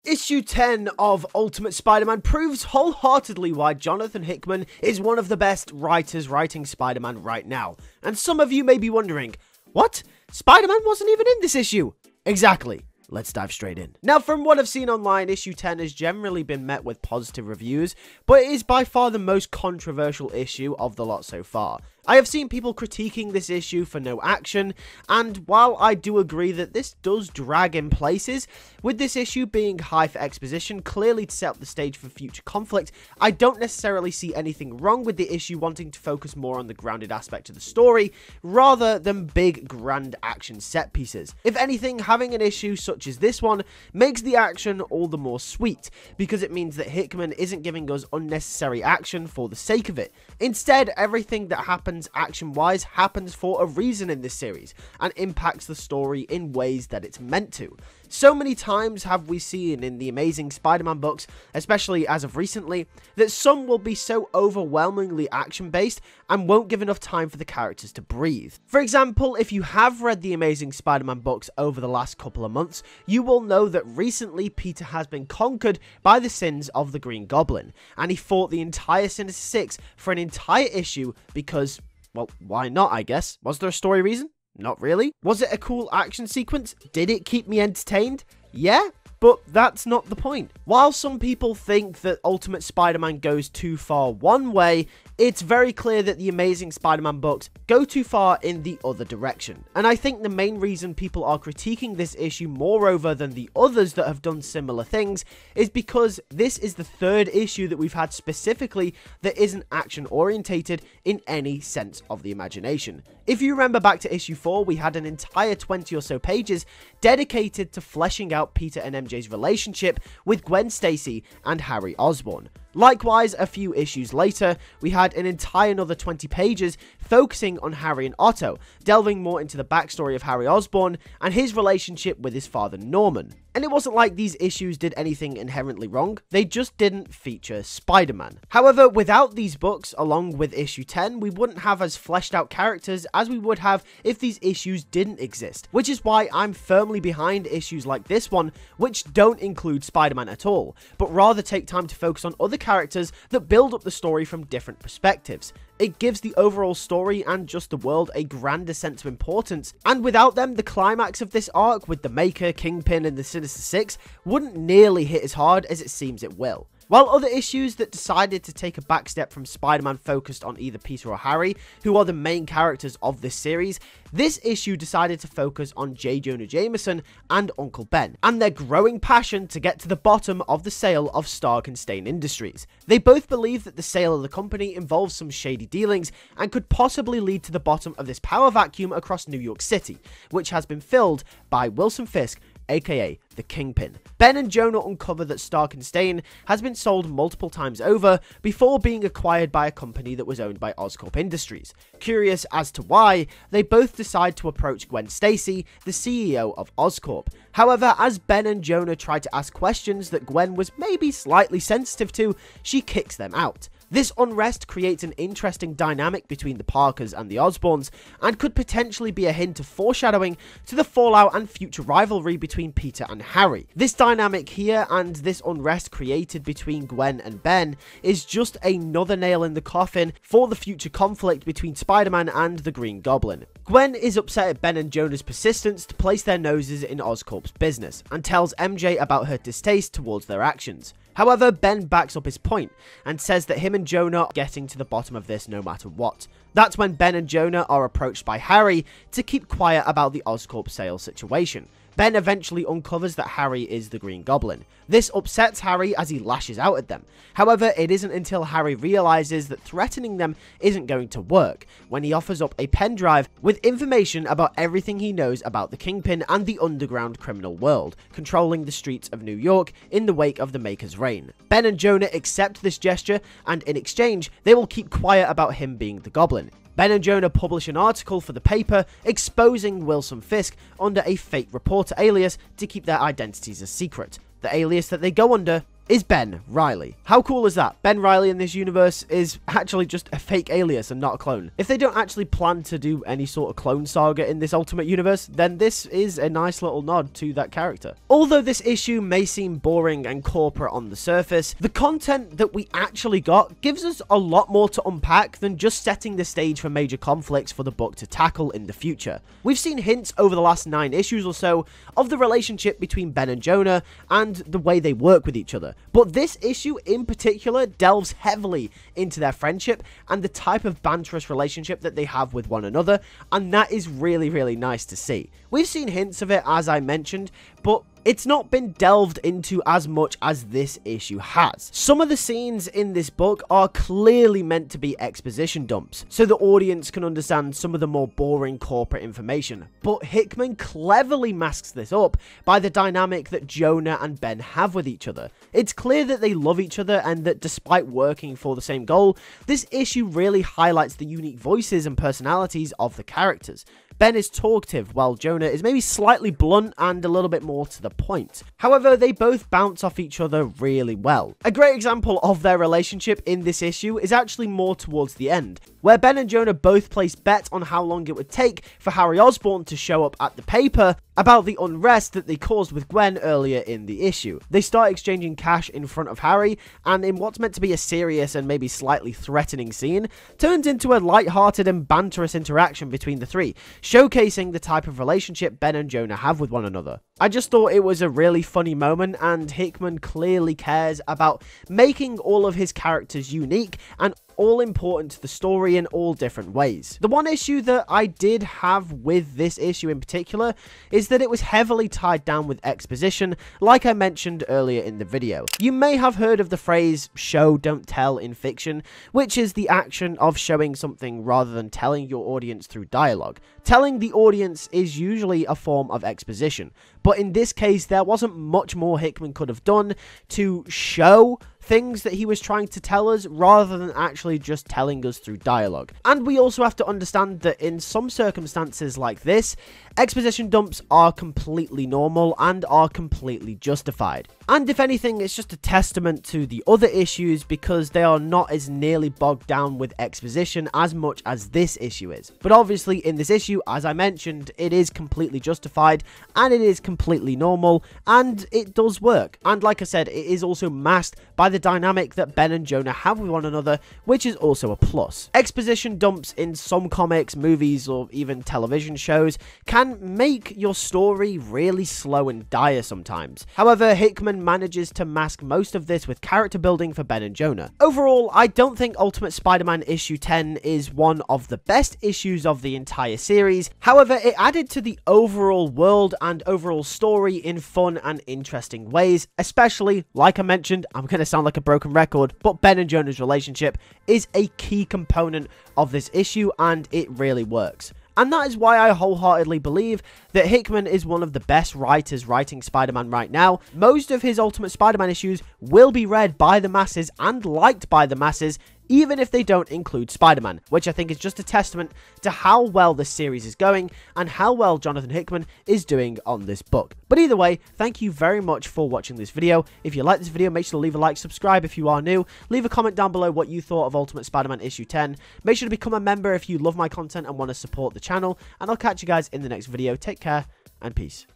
Issue 10 of Ultimate Spider-Man proves wholeheartedly why Jonathan Hickman is one of the best writers writing Spider-Man right now. And some of you may be wondering, what? Spider-Man wasn't even in this issue? Exactly. Let's dive straight in. Now, from what I've seen online, issue 10 has generally been met with positive reviews, but it is by far the most controversial issue of the lot so far. I have seen people critiquing this issue for no action, and while I do agree that this does drag in places, with this issue being high for exposition, clearly to set up the stage for future conflict, I don't necessarily see anything wrong with the issue wanting to focus more on the grounded aspect of the story, rather than big grand action set pieces. If anything, having an issue such as this one makes the action all the more sweet, because it means that Hickman isn't giving us unnecessary action for the sake of it. Instead, everything that happens action-wise happens for a reason in this series, and impacts the story in ways that it's meant to. So many times have we seen in the Amazing Spider-Man books, especially as of recently, that some will be so overwhelmingly action-based and won't give enough time for the characters to breathe. For example, if you have read the Amazing Spider-Man books over the last couple of months, you will know that recently Peter has been conquered by the sins of the Green Goblin, and he fought the entire Sinister Six for an entire issue because, well, why not, I guess? Was there a story reason? Not really. Was it a cool action sequence? Did it keep me entertained? Yeah, but that's not the point. While some people think that Ultimate Spider-Man goes too far one way, it's very clear that the Amazing Spider-Man books go too far in the other direction. And I think the main reason people are critiquing this issue moreover than the others that have done similar things is because this is the third issue that we've had specifically that isn't action orientated in any sense of the imagination. If you remember back to issue 4, we had an entire 20 or so pages dedicated to fleshing out Peter and MJ's relationship with Gwen Stacy and Harry Osborn. Likewise, a few issues later, we had an entire another 20 pages focusing on Harry and Otto, delving more into the backstory of Harry Osborn and his relationship with his father Norman. And it wasn't like these issues did anything inherently wrong, they just didn't feature Spider-Man. However, without these books, along with issue 10, we wouldn't have as fleshed out characters as we would have if these issues didn't exist, which is why I'm firmly behind issues like this one, which don't include Spider-Man at all, but rather take time to focus on other characters that build up the story from different perspectives. It gives the overall story and just the world a grander sense of importance, and without them, the climax of this arc with the Maker, Kingpin, and the Sinister Six wouldn't nearly hit as hard as it seems it will. While other issues that decided to take a backstep from Spider-Man focused on either Peter or Harry, who are the main characters of this series, this issue decided to focus on J. Jonah Jameson and Uncle Ben, and their growing passion to get to the bottom of the sale of Stark and Stain Industries. They both believe that the sale of the company involves some shady dealings and could possibly lead to the bottom of this power vacuum across New York City, which has been filled by Wilson Fisk, aka the Kingpin. Ben and Jonah uncover that Stark and Stain has been sold multiple times over before being acquired by a company that was owned by Oscorp Industries. Curious as to why, they both decide to approach Gwen Stacy, the CEO of Oscorp. However, as Ben and Jonah try to ask questions that Gwen was maybe slightly sensitive to, she kicks them out. This unrest creates an interesting dynamic between the Parkers and the Osborns, and could potentially be a hint of foreshadowing to the fallout and future rivalry between Peter and Harry. This dynamic here and this unrest created between Gwen and Ben is just another nail in the coffin for the future conflict between Spider-Man and the Green Goblin. Gwen is upset at Ben and Jonah's persistence to place their noses in Oscorp's business, and tells MJ about her distaste towards their actions. However, Ben backs up his point, and says that him and Jonah are getting to the bottom of this no matter what. That's when Ben and Jonah are approached by Harry to keep quiet about the Oscorp sale situation. Ben eventually uncovers that Harry is the Green Goblin. This upsets Harry as he lashes out at them. However, it isn't until Harry realizes that threatening them isn't going to work, when he offers up a pen drive with information about everything he knows about the Kingpin and the underground criminal world, controlling the streets of New York in the wake of the Maker's reign. Ben and Jonah accept this gesture, and in exchange, they will keep quiet about him being the Goblin. Ben and Jonah publish an article for the paper exposing Wilson Fisk under a fake reporter alias to keep their identities a secret. The alias that they go under is Ben Reilly. How cool is that? Ben Reilly in this universe is actually just a fake alias and not a clone. If they don't actually plan to do any sort of clone saga in this Ultimate universe, then this is a nice little nod to that character. Although this issue may seem boring and corporate on the surface, the content that we actually got gives us a lot more to unpack than just setting the stage for major conflicts for the book to tackle in the future. We've seen hints over the last 9 issues or so of the relationship between Ben and Jonah and the way they work with each other, but this issue in particular delves heavily into their friendship and the type of banterous relationship that they have with one another, and that is really nice to see. We've seen hints of it, as I mentioned, but it's not been delved into as much as this issue has. Some of the scenes in this book are clearly meant to be exposition dumps, so the audience can understand some of the more boring corporate information, but Hickman cleverly masks this up by the dynamic that Jonah and Ben have with each other. It's clear that they love each other and that despite working for the same goal, this issue really highlights the unique voices and personalities of the characters. Ben is talkative, while Jonah is maybe slightly blunt and a little bit more to the point. However, they both bounce off each other really well. A great example of their relationship in this issue is actually more towards the end, where Ben and Jonah both place bets on how long it would take for Harry Osborn to show up at the paper about the unrest that they caused with Gwen earlier in the issue. They start exchanging cash in front of Harry, and in what's meant to be a serious and maybe slightly threatening scene, turns into a light-hearted and banterous interaction between the three, showcasing the type of relationship Ben and Jonah have with one another. I just thought it was a really funny moment, and Hickman clearly cares about making all of his characters unique and all important to the story in all different ways. The one issue that I did have with this issue in particular is that it was heavily tied down with exposition, like I mentioned earlier in the video. You may have heard of the phrase show don't tell in fiction, which is the action of showing something rather than telling your audience through dialogue. Telling the audience is usually a form of exposition, but in this case there wasn't much more Hickman could have done to show things that he was trying to tell us rather than actually just telling us through dialogue. And we also have to understand that in some circumstances like this, exposition dumps are completely normal and are completely justified. And if anything, it's just a testament to the other issues because they are not as nearly bogged down with exposition as much as this issue is. But obviously in this issue, as I mentioned, it is completely justified and it is completely normal and it does work. And like I said, it is also masked by the dynamic that Ben and Jonah have with one another, which is also a plus. Exposition dumps in some comics, movies, or even television shows can make your story really slow and dire sometimes. However, Hickman manages to mask most of this with character building for Ben and Jonah. Overall, I don't think Ultimate Spider-Man issue 10 is one of the best issues of the entire series. However, it added to the overall world and overall story in fun and interesting ways, especially, like I mentioned, I'm going to sound like a broken record, but Ben and Jonah's relationship is a key component of this issue and it really works. And that is why I wholeheartedly believe that Hickman is one of the best writers writing Spider-Man right now. Most of his Ultimate Spider-Man issues will be read by the masses and liked by the masses, even if they don't include Spider-Man, which I think is just a testament to how well this series is going and how well Jonathan Hickman is doing on this book. But either way, thank you very much for watching this video. If you like this video, make sure to leave a like, subscribe if you are new, leave a comment down below what you thought of Ultimate Spider-Man issue 10, make sure to become a member if you love my content and want to support the channel, and I'll catch you guys in the next video. Take care and peace.